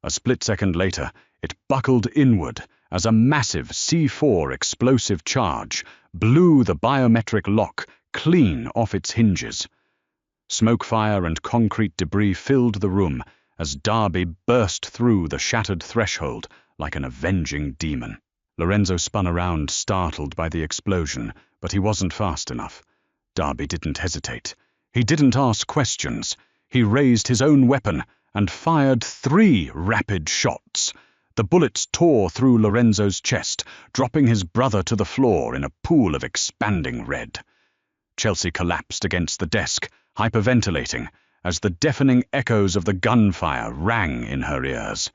A split second later, it buckled inward as a massive C4 explosive charge blew the biometric lock clean off its hinges. Smoke fire and concrete debris filled the room as Darby burst through the shattered threshold like an avenging demon. Lorenzo spun around, startled by the explosion, but he wasn't fast enough. Darby didn't hesitate. He didn't ask questions. He raised his own weapon and fired 3 rapid shots. The bullets tore through Lorenzo's chest, dropping his brother to the floor in a pool of expanding red. Chelsea collapsed against the desk, hyperventilating, as the deafening echoes of the gunfire rang in her ears.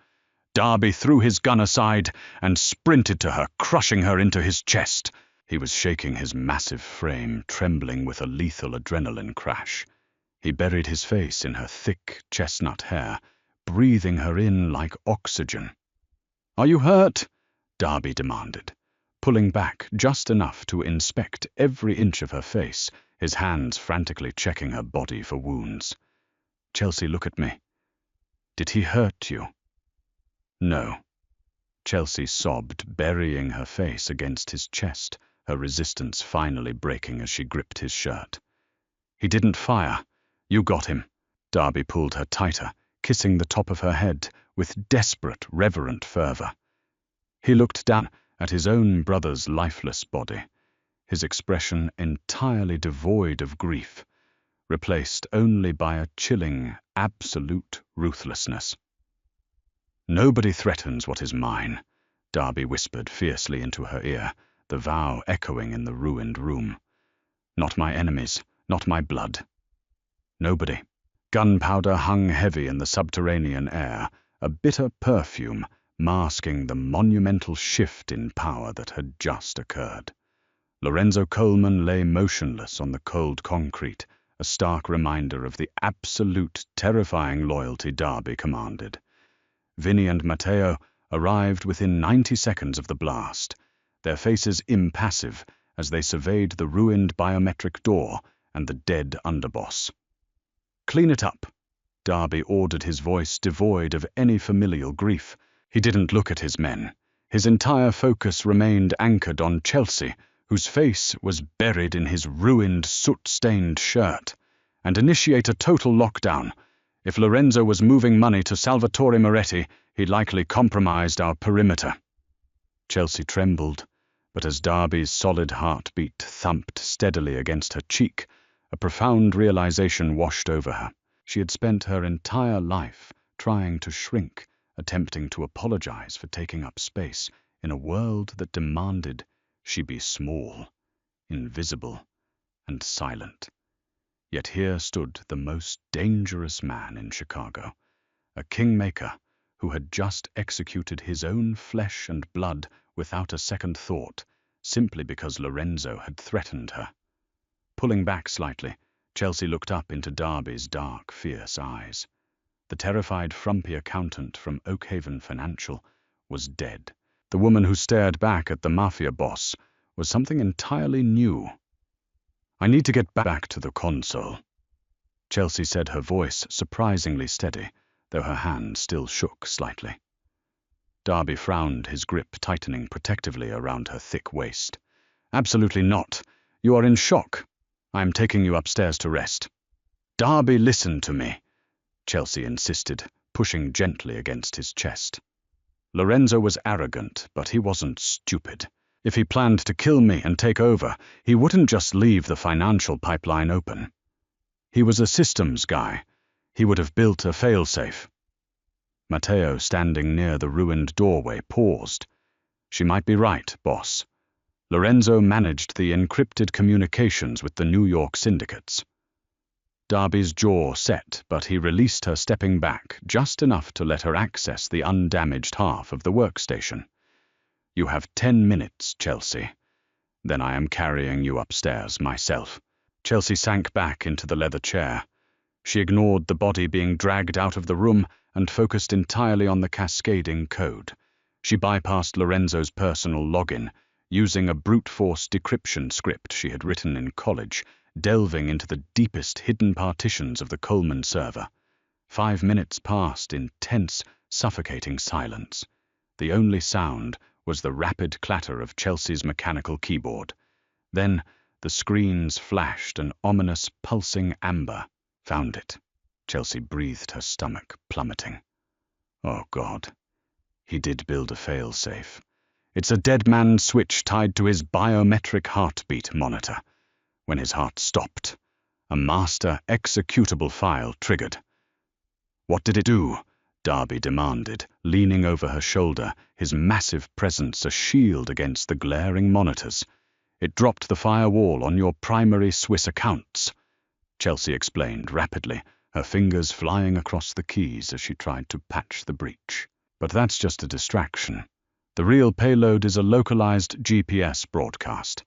Darby threw his gun aside and sprinted to her, crushing her into his chest. He was shaking his massive frame, trembling with a lethal adrenaline crash. He buried his face in her thick chestnut hair, breathing her in like oxygen. "Are you hurt?" Darby demanded, pulling back just enough to inspect every inch of her face, his hands frantically checking her body for wounds. "Chelsea, look at me. Did he hurt you?" "No." Chelsea sobbed, burying her face against his chest, her resistance finally breaking as she gripped his shirt. "He didn't fire. You got him." Darby pulled her tighter, kissing the top of her head with desperate, reverent fervor. He looked down at his own brother's lifeless body, his expression entirely devoid of grief, replaced only by a chilling, absolute ruthlessness. "Nobody threatens what is mine," Darby whispered fiercely into her ear, the vow echoing in the ruined room. "Not my enemies, not my blood. Nobody." Gunpowder hung heavy in the subterranean air, a bitter perfume masking the monumental shift in power that had just occurred. Lorenzo Coleman lay motionless on the cold concrete, a stark reminder of the absolute, terrifying loyalty Darby commanded. Vinny and Matteo arrived within 90 seconds of the blast, their faces impassive as they surveyed the ruined biometric door and the dead underboss. "Clean it up," Darby ordered, his voice devoid of any familial grief. He didn't look at his men. His entire focus remained anchored on Chelsea, whose face was buried in his ruined, soot-stained shirt. "And initiate a total lockdown. If Lorenzo was moving money to Salvatore Moretti, he likely compromised our perimeter." Chelsea trembled, but as Darby's solid heartbeat thumped steadily against her cheek, a profound realization washed over her. She had spent her entire life trying to shrink, attempting to apologize for taking up space in a world that demanded she be small, invisible, and silent. Yet here stood the most dangerous man in Chicago, a kingmaker who had just executed his own flesh and blood without a second thought, simply because Lorenzo had threatened her. Pulling back slightly, Chelsea looked up into Darby's dark, fierce eyes. The terrified, frumpy accountant from Oakhaven Financial was dead. The woman who stared back at the Mafia boss was something entirely new. "I need to get back to the console," Chelsea said, her voice surprisingly steady, though her hand still shook slightly. Darby frowned, his grip tightening protectively around her thick waist. "Absolutely not. You are in shock. I am taking you upstairs to rest." "Darby, listen to me," Chelsea insisted, pushing gently against his chest. "Lorenzo was arrogant, but he wasn't stupid. If he planned to kill me and take over, he wouldn't just leave the financial pipeline open. He was a systems guy. He would have built a failsafe." Matteo, standing near the ruined doorway, paused. "She might be right, boss. Lorenzo managed the encrypted communications with the New York syndicates." Darby's jaw set, but he released her, stepping back just enough to let her access the undamaged half of the workstation. "You have 10 minutes, Chelsea. Then I am carrying you upstairs myself." Chelsea sank back into the leather chair. She ignored the body being dragged out of the room and focused entirely on the cascading code. She bypassed Lorenzo's personal login, using a brute force decryption script she had written in college, delving into the deepest hidden partitions of the Coleman server. 5 minutes passed in tense, suffocating silence. The only sound was the rapid clatter of Chelsea's mechanical keyboard. Then the screens flashed an ominous, pulsing amber. "Found it." Chelsea breathed, her stomach plummeting. Oh God. He did build a failsafe. It's a dead man's switch tied to his biometric heartbeat monitor. When his heart stopped, a master executable file triggered. "What did it do?" Darby demanded, leaning over her shoulder, his massive presence a shield against the glaring monitors. "It dropped the firewall on your primary Swiss accounts," Chelsea explained rapidly, her fingers flying across the keys as she tried to patch the breach. "But that's just a distraction. The real payload is a localized GPS broadcast."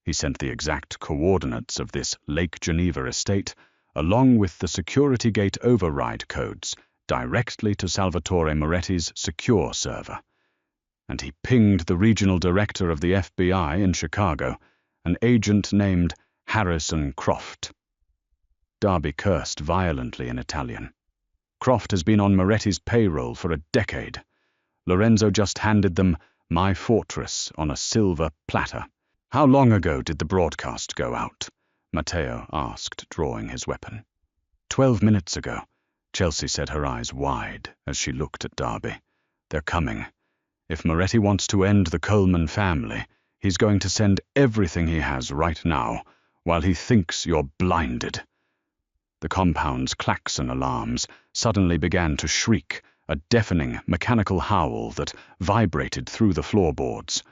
He sent the exact coordinates of this Lake Geneva estate, along with the security gate override codes, directly to Salvatore Moretti's secure server. And he pinged the regional director of the FBI in Chicago, an agent named Harrison Croft. Darby cursed violently in Italian. "Croft has been on Moretti's payroll for a decade. Lorenzo just handed them my fortress on a silver platter." "How long ago did the broadcast go out?" Matteo asked, drawing his weapon. 12 minutes ago," Chelsea said, her eyes wide as she looked at Darby. "They're coming. If Moretti wants to end the Coleman family, he's going to send everything he has right now, while he thinks you're blinded." The compound's klaxon alarms suddenly began to shriek, a deafening mechanical howl that vibrated through the floorboards.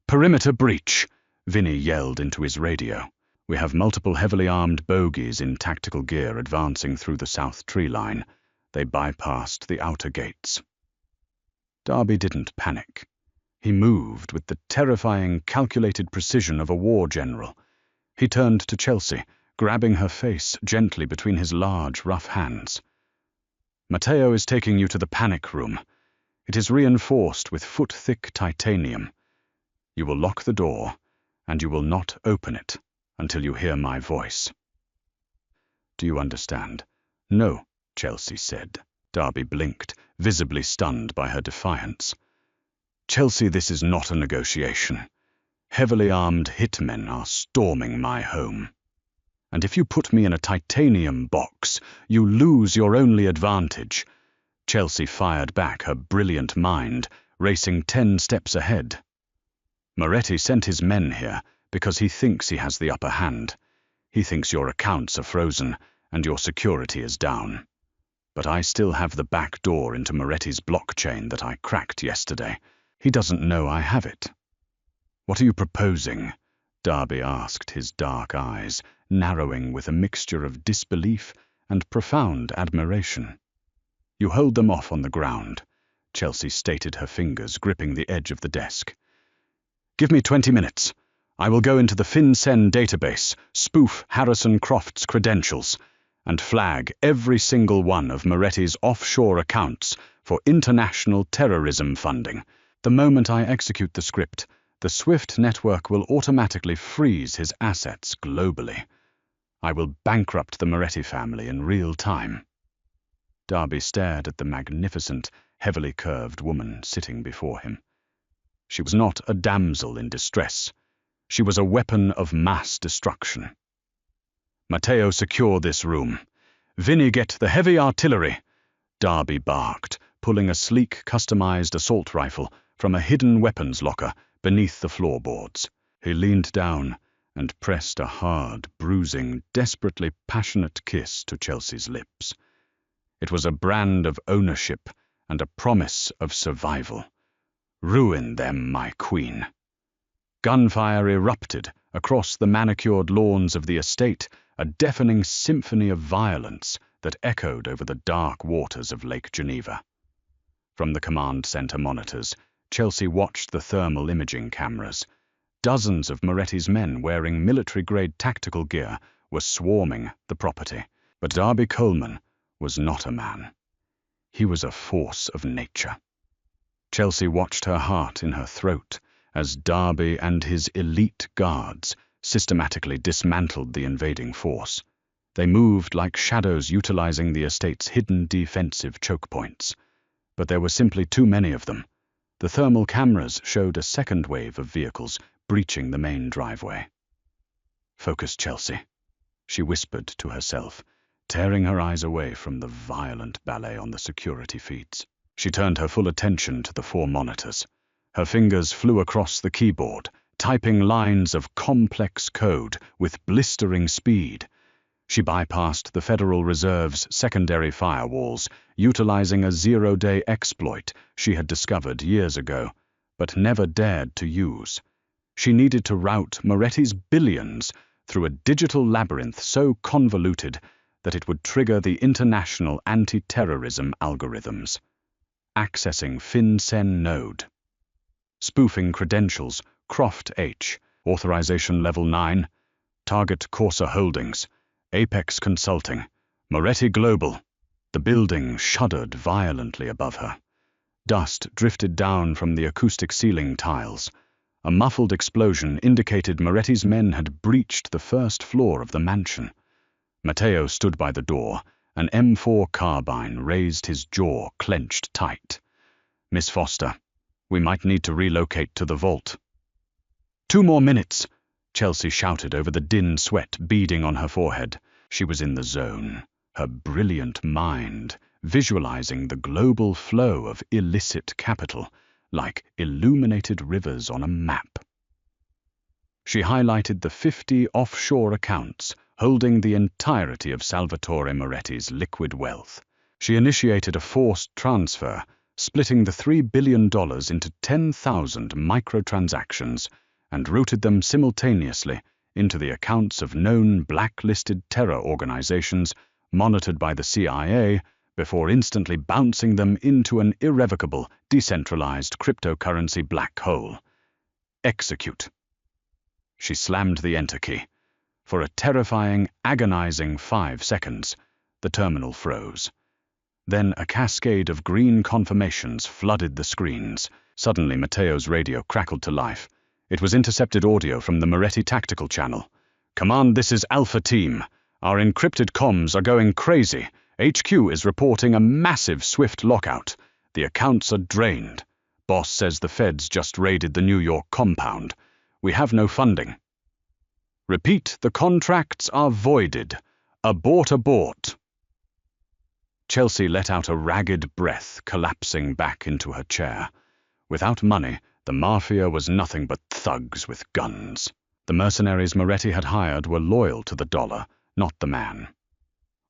"Perimeter breach!" Vinny yelled into his radio. "We have multiple heavily armed bogies in tactical gear advancing through the south tree line. They bypassed the outer gates." Darby didn't panic. He moved with the terrifying, calculated precision of a war general. He turned to Chelsea, grabbing her face gently between his large, rough hands. "Matteo is taking you to the panic room. It is reinforced with foot-thick titanium. You will lock the door, and you will not open it until you hear my voice." "Do you understand?" "No," Chelsea said. Darby blinked, visibly stunned by her defiance. "Chelsea, this is not a negotiation. Heavily armed hitmen are storming my home. And if you put me in a titanium box, you lose your only advantage." Chelsea fired back, her brilliant mind racing 10 steps ahead. "Moretti sent his men here because he thinks he has the upper hand. He thinks your accounts are frozen and your security is down. But I still have the back door into Moretti's blockchain that I cracked yesterday. He doesn't know I have it." "What are you proposing?" Darby asked, his dark eyes narrowing with a mixture of disbelief and profound admiration. "You hold them off on the ground," Chelsea stated, her fingers gripping the edge of the desk. "Give me 20 minutes. I will go into the FinCEN database, spoof Harrison Croft's credentials, and flag every single one of Moretti's offshore accounts for international terrorism funding. The moment I execute the script, the SWIFT network will automatically freeze his assets globally. I will bankrupt the Moretti family in real time." Darby stared at the magnificent, heavily curved woman sitting before him. She was not a damsel in distress. She was a weapon of mass destruction. "Matteo, secure this room. Vinny, get the heavy artillery," Darby barked, pulling a sleek, customized assault rifle from a hidden weapons locker beneath the floorboards. He leaned down and pressed a hard, bruising, desperately passionate kiss to Chelsea's lips. It was a brand of ownership and a promise of survival. "Ruin them, my queen." Gunfire erupted across the manicured lawns of the estate, a deafening symphony of violence that echoed over the dark waters of Lake Geneva. From the command center monitors, Chelsea watched the thermal imaging cameras. Dozens of Moretti's men wearing military-grade tactical gear were swarming the property. But Darby Coleman was not a man. He was a force of nature. Chelsea watched her heart in her throat as Darby and his elite guards systematically dismantled the invading force. They moved like shadows utilizing the estate's hidden defensive choke points. But there were simply too many of them. The thermal cameras showed a second wave of vehicles breaching the main driveway. "Focus, Chelsea," she whispered to herself, tearing her eyes away from the violent ballet on the security feeds. She turned her full attention to the 4 monitors. Her fingers flew across the keyboard, typing lines of complex code with blistering speed. She bypassed the Federal Reserve's secondary firewalls, utilizing a zero-day exploit she had discovered years ago, but never dared to use. She needed to route Moretti's billions through a digital labyrinth so convoluted that it would trigger the international anti-terrorism algorithms. Accessing FinCEN node. Spoofing credentials, Croft H, authorization level 9, target Corsa Holdings, Apex Consulting, Moretti Global. The building shuddered violently above her. Dust drifted down from the acoustic ceiling tiles. A muffled explosion indicated Moretti's men had breached the first floor of the mansion. Matteo stood by the door, an M4 carbine raised, his jaw clenched tight. "Miss Foster, we might need to relocate to the vault." "2 more minutes," Chelsea shouted over the din sweat beading on her forehead. She was in the zone, her brilliant mind visualizing the global flow of illicit capital like illuminated rivers on a map. She highlighted the 50 offshore accounts holding the entirety of Salvatore Moretti's liquid wealth. She initiated a forced transfer, splitting the $3 billion into 10,000 microtransactions, and routed them simultaneously into the accounts of known blacklisted terror organizations monitored by the CIA before instantly bouncing them into an irrevocable, decentralized cryptocurrency black hole. Execute. She slammed the enter key. For a terrifying, agonizing 5 seconds, the terminal froze. Then a cascade of green confirmations flooded the screens. Suddenly, Matteo's radio crackled to life. It was intercepted audio from the Moretti tactical channel. "Command, this is Alpha Team. Our encrypted comms are going crazy. HQ is reporting a massive Swift lockout. The accounts are drained. Boss says the feds just raided the New York compound. We have no funding. Repeat, the contracts are voided. Abort, abort." Chelsea let out a ragged breath, collapsing back into her chair. Without money, the Mafia was nothing but thugs with guns. The mercenaries Moretti had hired were loyal to the dollar, not the man.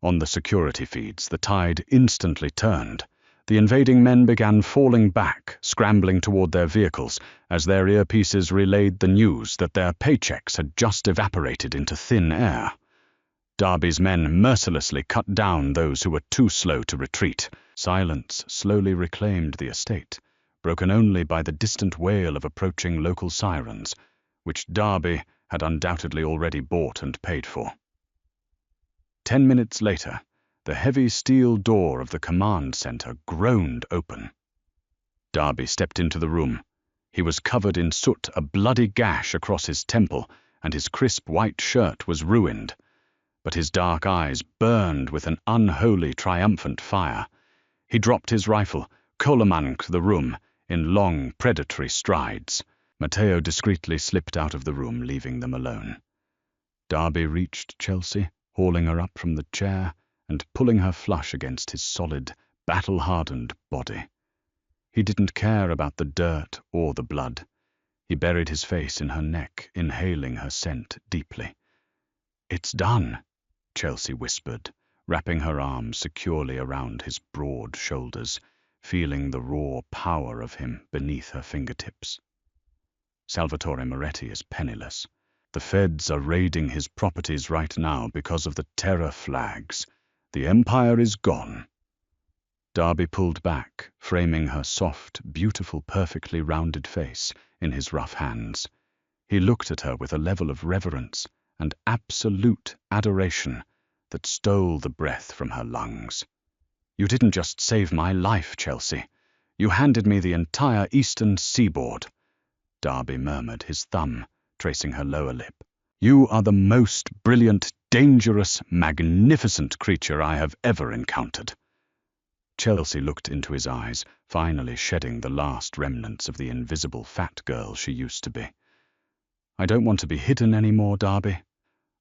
On the security feeds, the tide instantly turned. The invading men began falling back, scrambling toward their vehicles, as their earpieces relayed the news that their paychecks had just evaporated into thin air. Darby's men mercilessly cut down those who were too slow to retreat. Silence slowly reclaimed the estate, broken only by the distant wail of approaching local sirens, which Darby had undoubtedly already bought and paid for. 10 minutes later, the heavy steel door of the command center groaned open. Darby stepped into the room. He was covered in soot, a bloody gash across his temple, and his crisp white shirt was ruined. But his dark eyes burned with an unholy, triumphant fire. He dropped his rifle, colamanced the room in long, predatory strides. Matteo discreetly slipped out of the room, leaving them alone. Darby reached Chelsea, hauling her up from the chair and pulling her flush against his solid, battle-hardened body. He didn't care about the dirt or the blood. He buried his face in her neck, inhaling her scent deeply. "It's done," Chelsea whispered, wrapping her arms securely around his broad shoulders, feeling the raw power of him beneath her fingertips. Salvatore Moretti is penniless. The feds are raiding his properties right now because of the terror flags. The empire is gone. Darby pulled back, framing her soft, beautiful, perfectly rounded face in his rough hands. He looked at her with a level of reverence and absolute adoration that stole the breath from her lungs. You didn't just save my life, Chelsea. You handed me the entire eastern seaboard. Darby murmured, his thumb tracing her lower lip. You are the most brilliant, dangerous, magnificent creature I have ever encountered. Chelsea looked into his eyes, finally shedding the last remnants of the invisible fat girl she used to be. I don't want to be hidden anymore, Darby.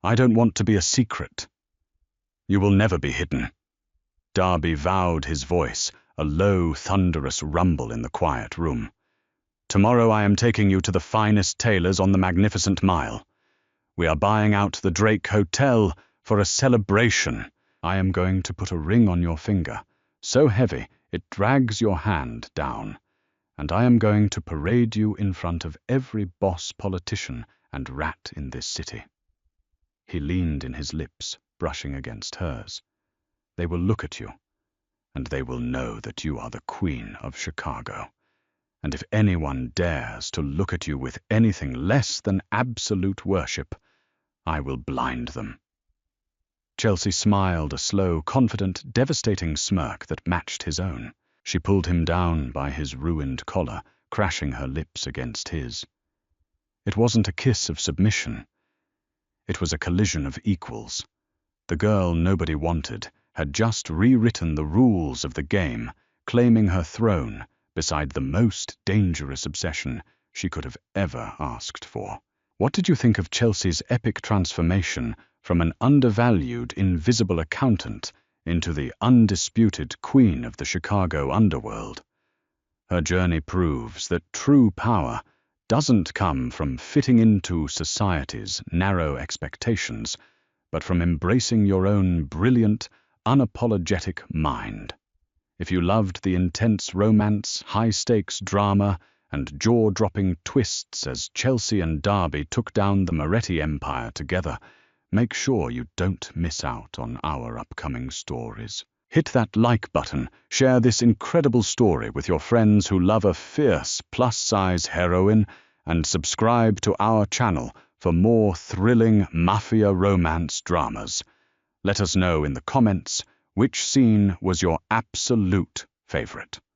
I don't want to be a secret. You will never be hidden. Darby vowed, his voice a low, thunderous rumble in the quiet room. Tomorrow I am taking you to the finest tailor's on the Magnificent Mile. We are buying out the Drake Hotel for a celebration. I am going to put a ring on your finger, so heavy it drags your hand down, and I am going to parade you in front of every boss, politician, and rat in this city. He leaned in his lips, brushing against hers. They will look at you, and they will know that you are the Queen of Chicago. And if anyone dares to look at you with anything less than absolute worship, I will blind them. Chelsea smiled, a slow, confident, devastating smirk that matched his own. She pulled him down by his ruined collar, crashing her lips against his. It wasn't a kiss of submission. It was a collision of equals. The girl nobody wanted had just rewritten the rules of the game, claiming her throne beside the most dangerous obsession she could have ever asked for. What did you think of Chelsea's epic transformation from an undervalued, invisible accountant into the undisputed queen of the Chicago underworld? Her journey proves that true power doesn't come from fitting into society's narrow expectations, but from embracing your own brilliant, unapologetic mind. If you loved the intense romance, high-stakes drama, and jaw-dropping twists as Chelsea and Darby took down the Moretti empire together, make sure you don't miss out on our upcoming stories. Hit that like button, share this incredible story with your friends who love a fierce, plus-size heroine, and subscribe to our channel for more thrilling Mafia romance dramas. Let us know in the comments which scene was your absolute favorite.